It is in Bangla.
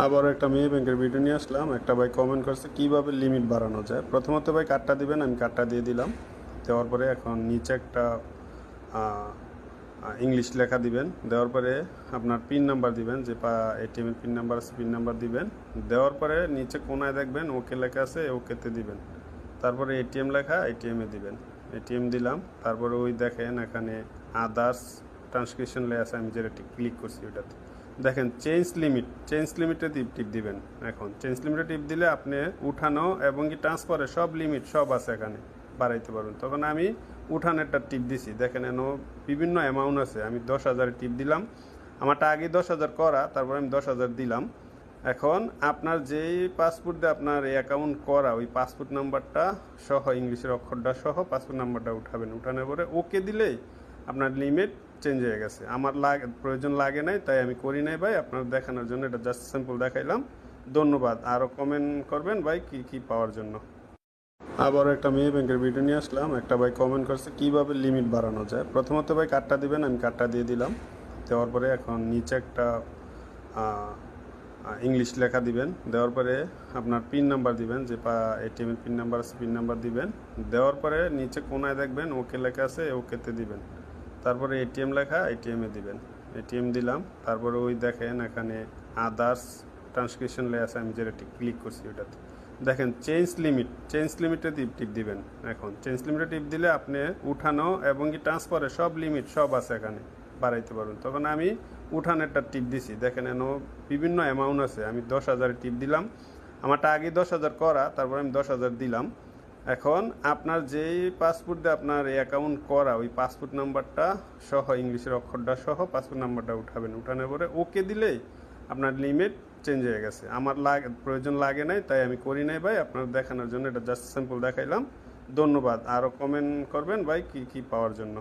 আবার একটা মেয়ে ব্যাংকের ভিডিও নিয়ে আসলাম। একটা ভাই কমেন্ট করছে কিভাবে লিমিট বাড়ানো যায়। প্রথমত ভাই কার্ডটা দিবেন, আমি কার্ডটা দিয়ে দিলাম। দেওয়ার পরে এখন নিচে একটা ইংলিশ লেখা দিবেন। দেওয়ার পরে আপনার পিন নাম্বার দিবেন, যে এটিএমের পিন নাম্বার আছে, পিন নাম্বার দিবেন। দেওয়ার পরে নিচে কোনায় দেখবেন ওকে লেখা আছে, ওকেতে দিবেন। তারপরে এটিএম লেখা, এটিএমে দিবেন। এটিএম দিলাম। তারপরে ওই দেখেন এখানে আদার্স ট্রান্সক্রিপশন লে আছে, আমি যেটা ক্লিক করছি ওটাতে দেখেন চেঞ্জ লিমিটে টিপ দিবেন। এখন চেঞ্জ লিমিটে টিপ দিলে আপনি উঠানো এবং কি ট্রান্সফারে সব লিমিট সব আছে, এখানে বাড়াইতে পারবেন। তখন আমি উঠানেরটা টিপ দিছি, দেখেন এন বিভিন্ন অ্যামাউন্ট আছে। আমি 10,000 টিপ দিলাম, আমারটা আগে 10,000 করা, তারপর আমি 10,000 দিলাম। এখন আপনার যেই পাসপোর্ট দিয়ে আপনার এই অ্যাকাউন্ট করা, ওই পাসপোর্ট নাম্বারটা সহ ইংলিশের অক্ষরটা সহ পাসপোর্ট নাম্বারটা উঠাবেন। উঠানোর পরে ওকে দিলেই আপনার লিমিট চেঞ্জ হয়ে গেছে। আমার প্রয়োজন লাগে নাই, তাই আমি করি নাই ভাই, আপনার দেখানোর জন্য এটা জাস্ট সিম্পল দেখাইলাম। ধন্যবাদ। আরও কমেন্ট করবেন ভাই কি কি পাওয়ার জন্য। আবার একটা মেয়ে ব্যাংকের ভিডিও নিয়ে আসলাম। একটা ভাই কমেন্ট করছে কিভাবে লিমিট বাড়ানো যায়। প্রথমত ভাই কার্ডটা দিবেন, আমি কার্ডটা দিয়ে দিলাম। দেওয়ার পরে এখন নিচে একটা ইংলিশ লেখা দিবেন। দেওয়ার পরে আপনার পিন নাম্বার দিবেন, যে এটিএমের পিন নাম্বার আছে, পিন নাম্বার দিবেন। দেওয়ার পরে নিচে কোনায় দেখবেন ওকে লেখা আছে, ওকেতে দিবেন। তারপরে এটিএম লেখা, এটিএমে দিবেন। এটিএম দিলাম। তারপরে ওই দেখেন এখানে আদার্স ট্রান্সক্রিপশন লে আছে, আমি যেটা ক্লিক করছি ওটাতে দেখেন চেঞ্জ লিমিটে টিপ দিবেন। এখন চেঞ্জ লিমিটে টিপ দিলে আপনি উঠানো এবং কি ট্রান্সফারে সব লিমিট সব আছে, এখানে বাড়াইতে পারবেন। তখন আমি উঠানেরটা টিপ দিছি, দেখেন এন বিভিন্ন অ্যামাউন্ট আছে। আমি 10,000 টিপ দিলাম, আমারটা আগে 10,000 করা, তারপর আমি 10,000 দিলাম। এখন আপনার যেই পাসপোর্ট দিয়ে আপনার এই অ্যাকাউন্ট করা, ওই পাসপোর্ট নাম্বারটা সহ ইংলিশের অক্ষরটা সহ পাসপোর্ট নাম্বারটা উঠাবেন। উঠানোর পরে ওকে দিলেই আপনার লিমিট চেঞ্জ হয়ে গেছে। আমার প্রয়োজন লাগে নাই, তাই আমি করি নাই ভাই, আপনার দেখানোর জন্য এটা জাস্ট সিম্পল দেখাইলাম। ধন্যবাদ। আরও কমেন্ট করবেন ভাই কি কি পাওয়ার জন্য।